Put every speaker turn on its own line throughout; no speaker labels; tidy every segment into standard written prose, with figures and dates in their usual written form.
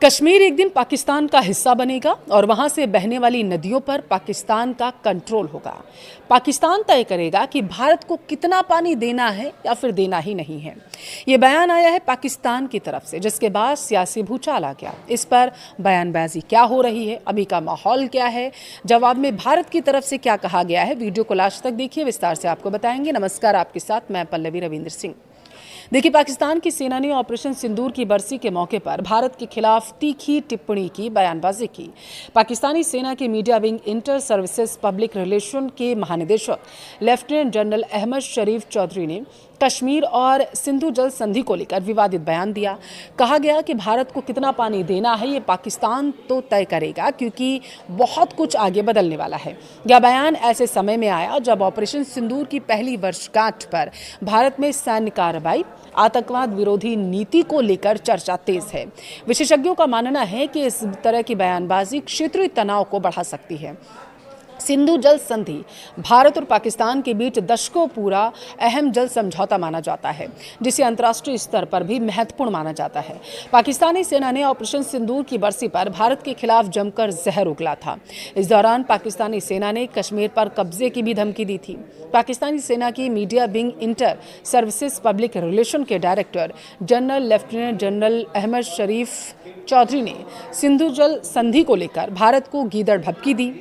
कश्मीर एक दिन पाकिस्तान का हिस्सा बनेगा और वहां से बहने वाली नदियों पर पाकिस्तान का कंट्रोल होगा। पाकिस्तान तय करेगा कि भारत को कितना पानी देना है या फिर देना ही नहीं है। ये बयान आया है पाकिस्तान की तरफ से, जिसके बाद सियासी भूचाल आ गया। इस पर बयानबाजी क्या हो रही है, अभी का माहौल क्या है, जवाब में भारत की तरफ से क्या कहा गया है, वीडियो को लास्ट तक देखिए, विस्तार से आपको बताएंगे। नमस्कार, आपके साथ मैं पल्लवी रविंद्र सिंह। देखिए, पाकिस्तान की सेना ने ऑपरेशन सिंदूर की बरसी के मौके पर भारत के खिलाफ तीखी टिप्पणी की, बयानबाजी की। पाकिस्तानी सेना के media wing inter services public relation के महानिदेशक लेफ्टिनेंट जनरल अहमद शरीफ चौधरी ने कश्मीर और सिंधु जल संधि को लेकर विवादित बयान दिया। कहा गया कि भारत को कितना पानी देना है ये पाकिस्तान तो तय करेगा, क्योंकि बहुत कुछ आगे बदलने वाला है। यह बयान ऐसे समय में आया जब ऑपरेशन सिंदूर की पहली वर्षगांठ पर भारत में सैन्य कार्रवाई, आतंकवाद विरोधी नीति को लेकर चर्चा तेज है। विशेषज्ञों का मानना है कि इस तरह की बयानबाजी क्षेत्रीय तनाव को बढ़ा सकती है। सिंधु जल संधि भारत और पाकिस्तान के बीच दशकों पूरा अहम जल समझौता माना जाता है, जिसे अंतर्राष्ट्रीय स्तर पर भी महत्वपूर्ण माना जाता है। पाकिस्तानी सेना ने ऑपरेशन सिंदूर की बरसी पर भारत के खिलाफ जमकर जहर उगला था। इस दौरान पाकिस्तानी सेना ने कश्मीर पर कब्जे की भी धमकी दी थी। पाकिस्तानी सेना की media wing inter services public relation के director general lieutenant general Ahmed Sharif Chaudhry ने सिंधु जल संधि को लेकर भारत को गीदड़ भभकी दी।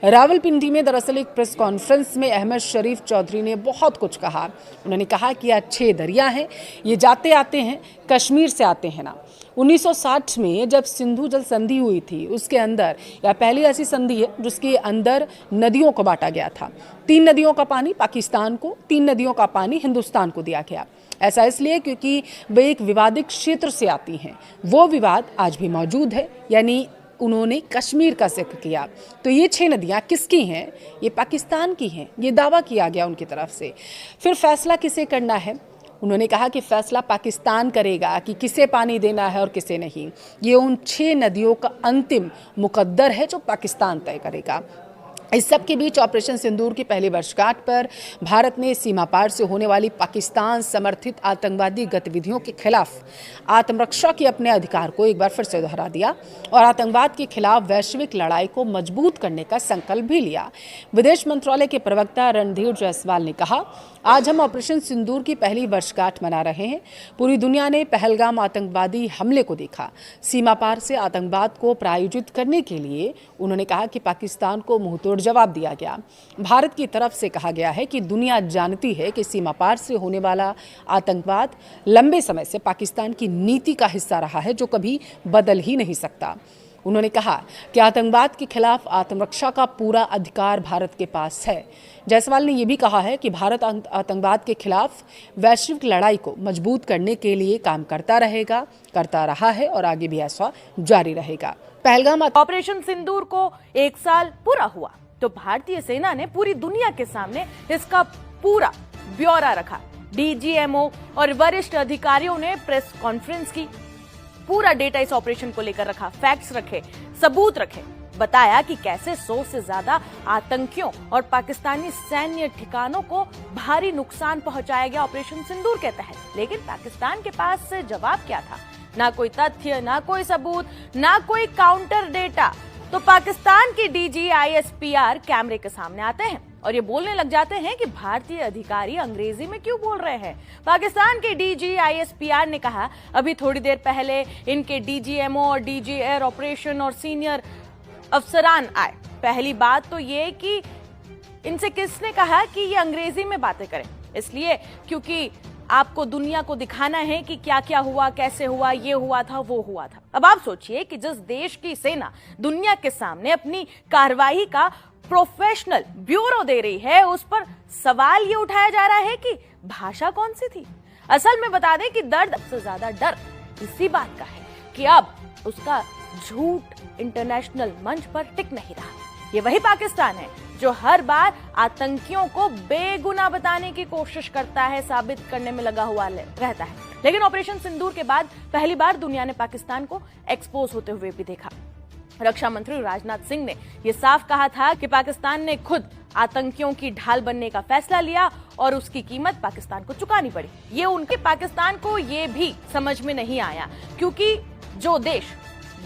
रावलपिंडी में दरअसल एक प्रेस कॉन्फ्रेंस में अहमद शरीफ चौधरी ने बहुत कुछ कहा। उन्होंने कहा कि यह 6 दरिया हैं, ये जाते आते हैं, कश्मीर से आते हैं ना। 1960 में जब सिंधु जल संधि हुई थी, उसके अंदर यह पहली ऐसी संधि है जिसके अंदर नदियों को बांटा गया था। 3 नदियों का पानी पाकिस्तान को, 3 नदियों का पानी हिंदुस्तान को दिया गया। ऐसा इसलिए क्योंकि वे एक विवादित क्षेत्र से आती हैं। वो विवाद आज भी मौजूद है, यानी उन्होंने कश्मीर का जिक्र किया। तो ये 6 नदियां किसकी हैं? ये पाकिस्तान की हैं, ये दावा किया गया उनकी तरफ से। फिर फैसला किसे करना है? उन्होंने कहा कि फैसला पाकिस्तान करेगा कि किसे पानी देना है और किसे नहीं। ये उन 6 नदियों का अंतिम मुकद्दर है जो पाकिस्तान तय करेगा। इस सब के बीच ऑपरेशन सिंदूर की पहली वर्षगांठ पर भारत ने सीमा पार से होने वाली पाकिस्तान समर्थित आतंकवादी गतिविधियों के खिलाफ आत्मरक्षा के अपने अधिकार को एक बार फिर से दोहरा दिया और आतंकवाद के खिलाफ वैश्विक लड़ाई को मजबूत करने का संकल्प भी लिया। विदेश मंत्रालय के प्रवक्ता रणधीर जायसवाल ने कहा, आज हम ऑपरेशन सिंदूर की पहली वर्षगांठ मना रहे हैं। पूरी दुनिया ने पहलगाम आतंकवादी हमले को देखा। सीमा पार से आतंकवाद को प्रायोजित करने के लिए उन्होंने कहा कि पाकिस्तान को मुंहतोड़ जवाब दिया गया। भारत की तरफ से कहा गया है कि दुनिया जानती है कि सीमा पार से होने वाला आतंकवाद लंबे समय से पाकिस्तान की नीति का हिस्सा रहा है, जो कभी बदल ही नहीं सकता। उन्होंने कहा कि आतंकवाद के खिलाफ आत्मरक्षा का पूरा अधिकार भारत के पास है। जायसवाल ने यह भी कहा है कि भारत आतंकवाद के खिलाफ वैश्विक लड़ाई को मजबूत करने के लिए काम करता रहेगा, करता रहा है और आगे भी ऐसा जारी रहेगा।
पहलगाम ऑपरेशन सिंदूर को 1 साल पूरा हुआ तो भारतीय सेना ने पूरी दुनिया के सामने इसका पूरा ब्यौरा रखा। डीजीएमओ और वरिष्ठ अधिकारियों ने प्रेस कॉन्फ्रेंस की, पूरा डेटा इस ऑपरेशन को लेकर रखा, फैक्ट्स रखे, सबूत रखे, बताया कि कैसे 100 से ज्यादा आतंकियों और पाकिस्तानी सैन्य ठिकानों को भारी नुकसान पहुंचाया गया ऑपरेशन सिंदूर के तहत। लेकिन पाकिस्तान के पास से जवाब क्या था? ना कोई तथ्य, ना कोई सबूत, ना कोई काउंटर डेटा। तो पाकिस्तान की डीजी आईएसपीआर कैमरे के सामने आते हैं और ये बोलने लग जाते हैं कि भारतीय अधिकारी अंग्रेजी में क्यों बोल रहे हैं। पाकिस्तान के डीजी आईएसपीआर ने कहा, अभी थोड़ी देर पहले इनके डीजीएमओ और डीजी एयर ऑपरेशन और सीनियर अफसरान आए। पहली बात तो ये कि इनसे किसने कहा कि ये अंग्रेजी में बातें करें, इसलिए क्योंकि आपको दुनिया को दिखाना है कि क्या क्या हुआ, कैसे हुआ, ये हुआ था, वो हुआ था। अब आप सोचिए कि जिस देश की सेना दुनिया के सामने अपनी कार्रवाई का प्रोफेशनल ब्यूरो दे रही है, उस पर सवाल ये उठाया जा रहा है कि भाषा कौन सी थी। असल में बता दें कि दर्द से ज्यादा डर इसी बात का है कि अब उसका झूठ इंटरनेशनल मंच पर टिक नहीं रहा। ये वही पाकिस्तान है जो हर बार आतंकियों को बेगुनाह बताने की कोशिश करता है, साबित करने में लगा हुआ रहता है। लेकिन ऑपरेशन सिंदूर के बाद पहली बार दुनिया ने पाकिस्तान को एक्सपोज होते हुए भी देखा। रक्षा मंत्री राजनाथ सिंह ने यह साफ कहा था कि पाकिस्तान ने खुद आतंकियों की ढाल बनने का फैसला लिया और उसकी कीमत पाकिस्तान को चुकानी पड़ी। ये उनके पाकिस्तान को ये भी समझ में नहीं आया, क्योंकि जो देश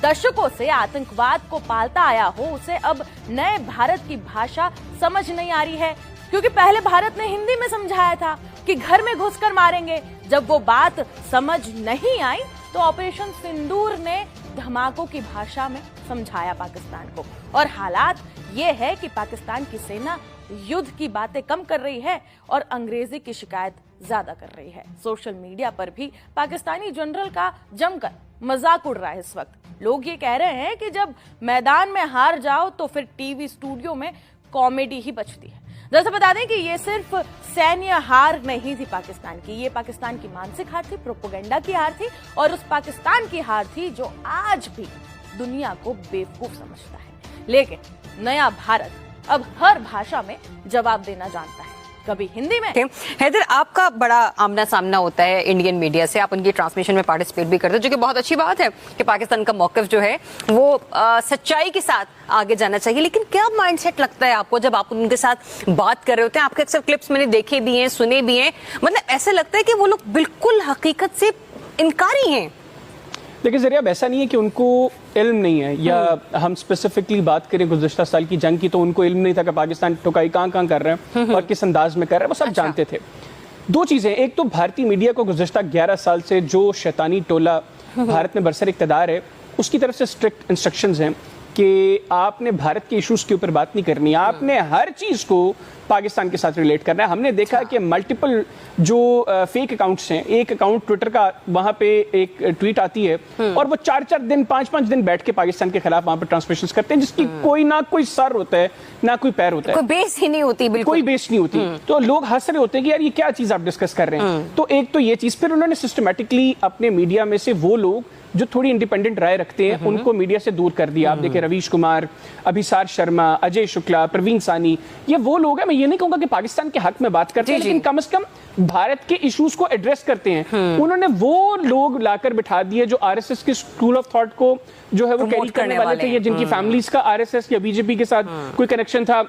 दशकों से आतंकवाद को पालता आया हो, उसे अब नए भारत की भाषा समझ नहीं आ रही है। क्योंकि पहले भारत ने हिंदी में समझाया था कि घर में घुसकर मारेंगे। जब वो बात समझ नहीं आई तो ऑपरेशन सिंदूर ने धमाकों की भाषा में समझाया पाकिस्तान को। और हालात ये है कि पाकिस्तान की सेना युद्ध की बातें कम कर रही है और अंग्रेजी की शिकायत ज्यादा कर रही है। सोशल मीडिया पर भी पाकिस्तानी जनरल का जमकर मजाक उड़ रहा है इस वक्त। लोग ये कह रहे हैं कि जब मैदान में हार जाओ तो फिर टीवी स्टूडियो में कॉमेडी ही बचती है। दरअसल बता दें कि ये सिर्फ सैन्य हार नहीं थी पाकिस्तान की, ये पाकिस्तान की मानसिक हार थी, प्रोपेगेंडा की हार थी और उस पाकिस्तान की हार थी जो आज भी दुनिया को बेवकूफ समझता है। लेकिन नया भारत अब हर भाषा में जवाब देना जानता है, कभी हिंदी में।
हैदर, आपका बड़ा आमना सामना होता है इंडियन मीडिया से, आप उनकी ट्रांसमिशन में पार्टिसिपेट भी करते हैं, जो कि बहुत अच्छी बात है कि पाकिस्तान का मौक़िफ़ जो है वो सच्चाई के साथ आगे जाना चाहिए। लेकिन क्या माइंडसेट लगता है आपको जब आप उनके साथ बात कर रहे होते हैं? आपके अक्सर क्लिप्स मैंने देखे भी हैं, सुने भी हैं, मतलब ऐसे लगता है कि वो लोग बिल्कुल हकीकत से इनकारी हैं।
देखिए ज़रिया, ऐसा नहीं है कि उनको इल्म नहीं है, या हम स्पेसिफिकली बात करें गुज़श्ता साल की जंग की तो उनको इल्म नहीं था कि पाकिस्तान ठुकाई कहाँ कर रहे हैं और किस अंदाज में कर रहे हैं, वो सब जानते थे। दो चीज़ें, एक तो भारतीय मीडिया को गुज़श्ता 11 साल से जो शैतानी टोला भारत में बरसर इक़्तिदार है उसकी तरफ से स्ट्रिक्ट इंस्ट्रक्शंस हैं कि आपने भारत के इश्यूज़ के ऊपर बात नहीं करनी, आपने हर चीज़ को पाकिस्तान के साथ रिलेट करना है। हमने देखा कि मल्टीपल जो फेक अकाउंट्स हैं, एक अकाउंट ट्विटर का, वहां पे एक ट्वीट आती है और वो 4-4 दिन 5-5 दिन बैठ के पाकिस्तान के खिलाफ वहां पे ट्रांसमिशंस करते हैं, जिसकी कोई ना कोई सर होता है ना कोई पैर होता है,
कोई बेस ही नहीं होती, बिल्कुल
कोई बेस नहीं होती। तो लोग हंस रहे होते हैं कि यार ये क्या चीज आप डिस्कस कर रहे हैं। तो एक तो ये चीज, फिर उन्होंने सिस्टमैटिकली अपने मीडिया में से वो लोग जो थोड़ी इंडिपेंडेंट राय रखते हैं उनको मीडिया से दूर कर दिया। आप देखिए रवीश कुमार, अभिसार शर्मा, अजय शुक्ला, प्रवीण सानी, ये वो लोग हैं, मैं ये नहीं कहूंगा कि पाकिस्तान के हक में बात करते हैं, लेकिन कम से कम भारत के इश्यूज को एड्रेस करते हैं। उन्होंने वो लोग लाकर बिठा दिए जो आरएसएस के स्कूल ऑफ थॉट को जो है वो कैरी करने वाले थे, या जिनकी फैमिलीज का आरएसएस या बीजेपी के साथ कोई कनेक्शन था।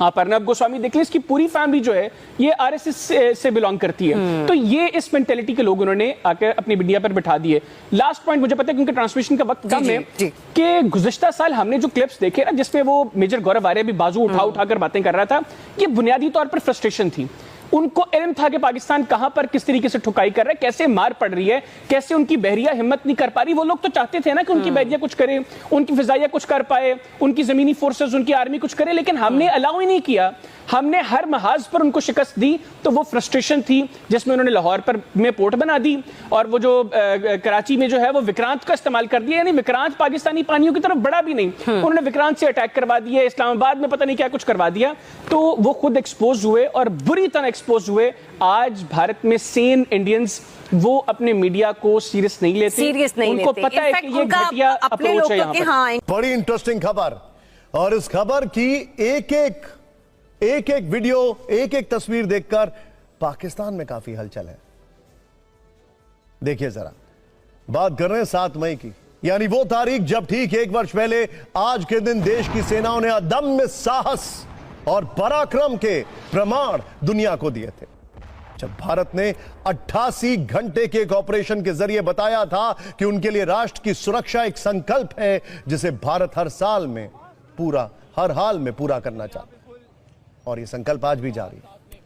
आप अर्नब गोस्वामी देख लें, इसकी पूरी फैमिली जो है ये आरएसएस से बिलोंग करती है। तो ये इस मेंटेलिटी के लोग उन्होंने आकर अपनी मीडिया पर बिठा दिए। लास्ट पॉइंट, मुझे पता है कि उनके ट्रांसमिशन का वक्त कम है कि गुज़श्ता साल हमने जो क्लिप्स देखे ना जिसमें वो मेजर गौरव आर्य भी बाजू उठाकर बातें कर रहा था, ये बुनियादी तौर पर फ्रस्ट्रेशन थी। उनको इल्म था कि पाकिस्तान कहां पर किस तरीके से ठुकाई कर रहा है, कैसे मार पड़ रही है, कैसे उनकी बहरिया हिम्मत नहीं कर पा रही। वो लोग तो चाहते थे ना कि उनकी बहरिया कुछ करे, उनकी फिजाइया कुछ कर पाए, उनकी जमीनी फोर्सेस, उनकी आर्मी कुछ करे, लेकिन हमने अलाउ ही नहीं किया। हमने हर महाज पर उनको शिकस्त दी। तो वो फ्रस्ट्रेशन थी जिसमें उन्होंने लाहौर पर में पोर्ट बना दी और वो जो कराची में जो है वो विक्रांत का इस्तेमाल कर दिया, यानी विक्रांत पाकिस्तानी पानियों की तरफ बढ़ा भी नहीं, उन्होंने विक्रांत से अटैक करवा दिया, इस्लामाबाद में पता नहीं क्या कुछ करवा दिया। तो वो खुद एक्सपोज हुए और बुरी तरह एक्सपोज हुए। आज भारत में सेन इंडियंस वो अपने मीडिया को सीरियस नहीं लेते, उनको पता है कि ये घटिया अप्रोच है यहाँ पर।
बड़ी इंटरेस्टिंग खबर, और इस खबर की एक एक वीडियो, एक एक तस्वीर देखकर पाकिस्तान में काफी हलचल है। देखिए जरा, बात कर रहे हैं 7 मई की, यानी वो तारीख जब ठीक 1 वर्ष पहले आज के दिन देश की सेनाओं ने अदम्य साहस और पराक्रम के प्रमाण दुनिया को दिए थे। जब भारत ने 88 घंटे के एक ऑपरेशन के जरिए बताया था कि उनके लिए राष्ट्र की सुरक्षा एक संकल्प है जिसे भारत हर हाल में पूरा करना चाहता है, और यह संकल्प आज भी जारी है।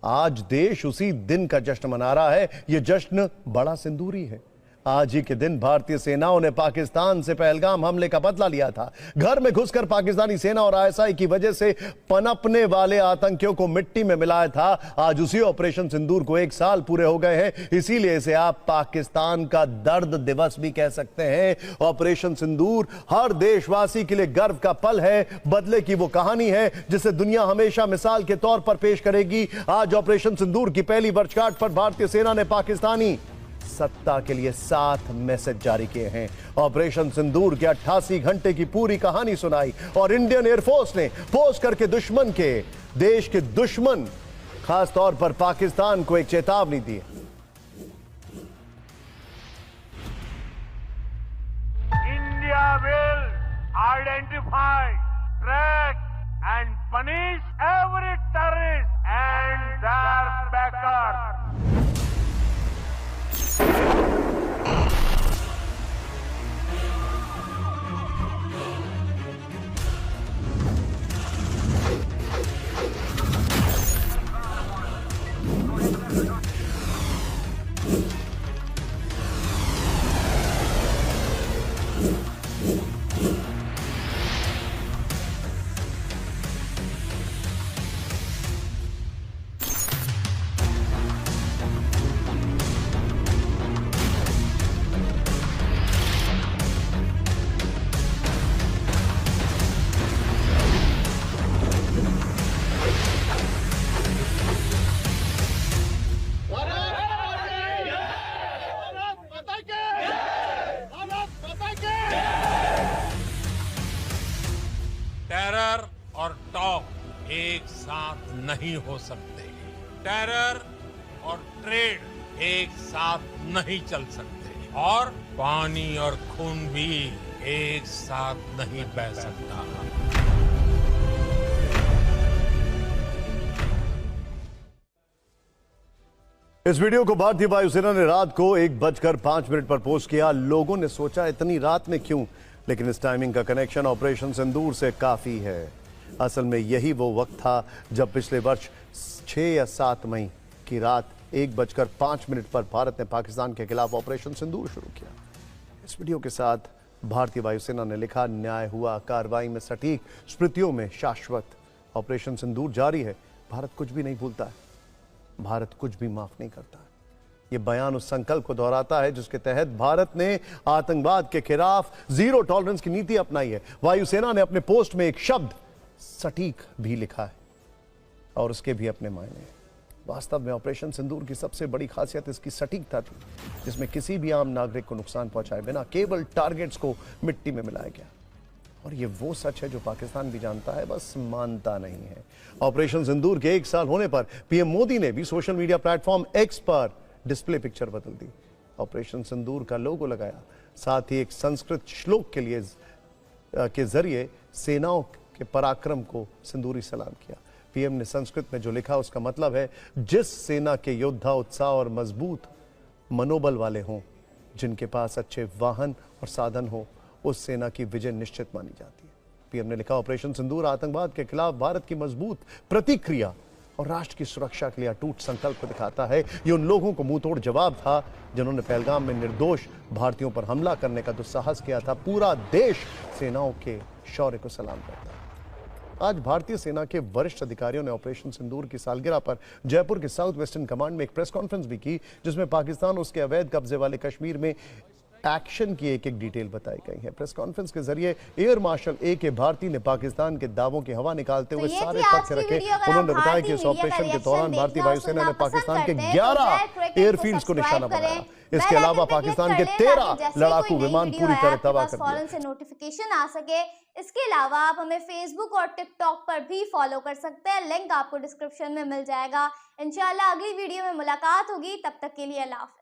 आज देश उसी दिन का जश्न मना रहा है। यह जश्न बड़ा सिंदूरी है। आज ही के दिन भारतीय सेनाओं ने पाकिस्तान से पहलगाम हमले का बदला लिया था। घर में घुसकर पाकिस्तानी सेना और आईएसआई की वजह से पनपने वाले आतंकियों को मिट्टी में मिलाया था। आज उसी ऑपरेशन सिंदूर को 1 साल पूरे हो गए हैं, इसीलिए इसे आप पाकिस्तान का दर्द दिवस भी कह सकते हैं। ऑपरेशन सिंदूर हर देशवासी के लिए गर्व का पल है, बदले की वो कहानी है जिसे दुनिया हमेशा मिसाल के तौर पर पेश करेगी। आज ऑपरेशन सिंदूर की पहली वर्षगांठ पर भारतीय सेना ने पाकिस्तानी सत्ता के लिए 7 मैसेज जारी किए हैं। ऑपरेशन सिंदूर के 88 घंटे की पूरी कहानी सुनाई और इंडियन एयरफोर्स ने पोस्ट करके देश के दुश्मन खास तौर पर पाकिस्तान को एक चेतावनी दी।
India will identify, track and punish every terrorist and their backers.
Terror और टॉक एक साथ नहीं हो सकते। टेरर और ट्रेड एक साथ नहीं चल सकते और पानी और खून भी एक साथ नहीं बह सकता।
इस वीडियो को भारतीय वायुसेना ने रात को 1:05 पर पोस्ट किया। लोगों ने सोचा इतनी रात में क्यों, लेकिन इस टाइमिंग का कनेक्शन ऑपरेशन सिंदूर से काफी है। असल में यही वो वक्त था जब पिछले वर्ष 6 या 7 मई की रात 1:05 पर भारत ने पाकिस्तान के खिलाफ ऑपरेशन सिंदूर शुरू किया। इस वीडियो के साथ भारतीय वायुसेना ने लिखा, न्याय हुआ, कार्रवाई में सटीक, स्मृतियों में शाश्वत। ऑपरेशन सिंदूर जारी है, भारत कुछ भी नहीं भूलता है, भारत कुछ भी माफ नहीं करता। यह बयान उस संकल्प को दोहराता है जिसके तहत भारत ने आतंकवाद के खिलाफ जीरो टॉलरेंस की नीति अपनाई है। वायुसेना ने अपने पोस्ट में एक शब्द सटीक भी लिखा है और उसके भी अपने मायने हैं। वास्तव में ऑपरेशन सिंदूर की सबसे बड़ी खासियत इसकी सटीकता थी, जिसमें किसी भी आम नागरिक को नुकसान पहुंचाए बिना केवल टारगेट्स को मिट्टी में मिलाया गया। और ये वो सच है जो पाकिस्तान भी जानता है, बस मानता नहीं है। ऑपरेशन सिंदूर के 1 साल होने पर पीएम मोदी ने भी सोशल मीडिया प्लेटफॉर्म एक्स पर डिस्प्ले पिक्चर बदल दी, ऑपरेशन सिंदूर का लोगो लगाया, साथ ही एक संस्कृत श्लोक के जरिए सेनाओं के पराक्रम को सिंदूरी सलाम किया। पीएम ने संस्कृत में जो लिखा उसका मतलब है, जिस सेना के योद्धा उत्साह और मजबूत मनोबल वाले हों, जिनके पास अच्छे वाहन और साधन हो, उस सेना की विजय निश्चित मानी जाती है। पीएम ने लिखा, ऑपरेशन सिंदूर आतंकवाद के खिलाफ भारत की मजबूत प्रतिक्रिया और राष्ट्र की सुरक्षा के लिए अटूट संकल्प को दिखाता है। ये उन लोगों को मुंहतोड़ जवाब था जिन्होंने पहलगाम में निर्दोष भारतीयों पर हमला करने का दुस्साहस किया था। पूरा देश सेनाओं के शौर्य को सलाम करता है। आज भारतीय सेना के वरिष्ठ अधिकारियों ने ऑपरेशन सिंदूर की सालगिरह पर जयपुर के साउथ वेस्टर्न कमांड में एक प्रेस कॉन्फ्रेंस भी की, जिसमें पाकिस्तान उसके अवैध कब्जे वाले कश्मीर में एक्शन की एक डिटेल बताई गई है। प्रेस कॉन्फ्रेंस के जरिए एयर मार्शल A.K. भारती ने पाकिस्तान के दावों की हवा निकालते हुए सारे तथ्य रखे। उन्होंने बताया कि इस ऑपरेशन के दौरान भारतीय वायुसेना ने पाकिस्तान के 11 एयरफील्ड्स को निशाना बनाया। इसके अलावा पाकिस्तान के 13 लड़ाकू विमान पूरी तरह तबाह कर दिए।
से नोटिफिकेशन आ सके। इसके अलावा आप हमें फेसबुक और टिकटॉक पर भी फॉलो कर सकते हैं, लिंक आपको डिस्क्रिप्शन में मिल जाएगा। इंशाल्लाह अगली वीडियो में मुलाकात होगी, तब तक के लिए अल्लाह हाफ़िज़।